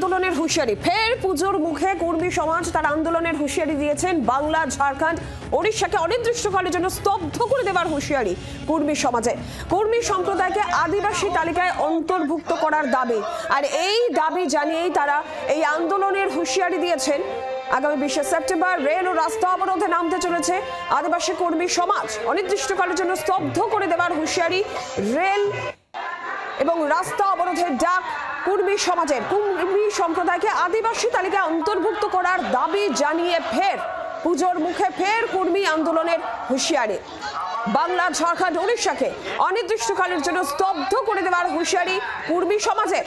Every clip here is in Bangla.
আন্দোলনের হুঁশিয়ারি, ফের পুজোর মুখে কর্মী সমাজ তার আন্দোলনের হুঁশিয়ারি দিয়েছেন। বাংলা, ঝাড়খণ্ড, ওড়িশাকে অনির্দিষ্টকালের জন্য স্তব্ধ করে দেওয়ার হুঁশিয়ারি কর্মী সমাজে। কর্মী সম্প্রদায়কে আদিবাসী তালিকায় অন্তর্ভুক্ত করার দাবি, আর এই দাবি জানিয়েই তারা এই আন্দোলনের হুঁশিয়ারি দিয়েছেন। আগামী 20 সেপ্টেম্বর রেল ও রাস্তা অবরোধে নামতে চলেছে আদিবাসী কর্মী সমাজ। অনির্দিষ্টকালের জন্য স্তব্ধ করে দেওয়ার হুঁশিয়ারি, রেল এবং রাস্তা অবরোধের ডাক কর্মী সমাজের। কর্মী সম্প্রদায়কে আদিবাসী তালিকায় অন্তর্ভুক্ত করার দাবি জানিয়ে ফের পুজোর মুখে ফের কর্মী আন্দোলনের হুঁশিয়ারি। বাংলা, ঝাড়খণ্ড, ওড়িশাকে অনির্দিষ্টকালের জন্য স্তব্ধ করে দেওয়ার হুঁশিয়ারি কর্মী সমাজের।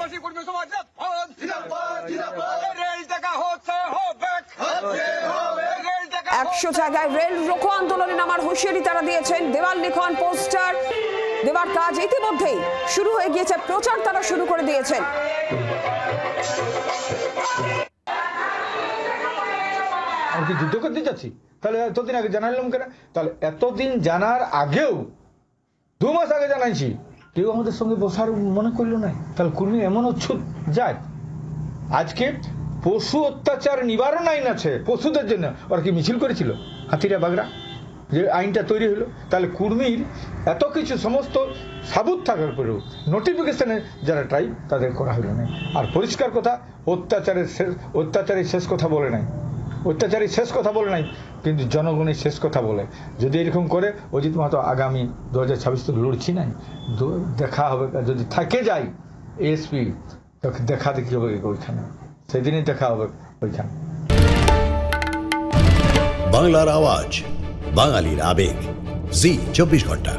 100 জায়গায় রেল রোকো আন্দোলনে নামার হুঁশিয়ারি তারা দিয়েছেন। দেওয়াল লিখন, পোস্টার দেওয়ার কাজ ইতিমধ্যেই শুরু হয়ে গিয়েছে, প্রচার তারা শুরু করে দিয়েছেন। আমি কি যুদ্ধ করতে যাচ্ছি? তাহলে এতদিন আগে জানালাম কেন? তাহলে এতদিন জানার আগেও 2 মাস আগে জানাইছি, কেউ আমাদের সঙ্গে বসার মনে করলো না। তাহলে কর্মী এমন অচ্ছুত যায়। আজকে পশু অত্যাচার নিবারণ আইন আছে পশুদের জন্য, ওরা কি মিছিল করেছিল হাতিরা বাগড়া যে আইনটা তৈরি হলো? তাহলে কর্মীর এত কিছু সমস্ত সাবুত থাকার পরেও নোটিফিকেশনে যারা ট্রাই তাদের করা হলো না। আর পরিষ্কার কথা, অত্যাচারের শেষ কথা বলে নাই, অত্যাচারী শেষ কথা বলে নাই, কিন্তু জনগণের শেষ কথা বলে। যদি এরকম করে অজিত মাহাতো আগামী 2026 তো লড়ছি নাই, দেখা হবে। যদি থাকে যায় এএসপি, দেখা দেখি হবে ওইখানে, সেদিনই দেখা হবে ওইখানে। বাংলার আওয়াজ, বাঙালির আবেগ, জি 24 ঘন্টা।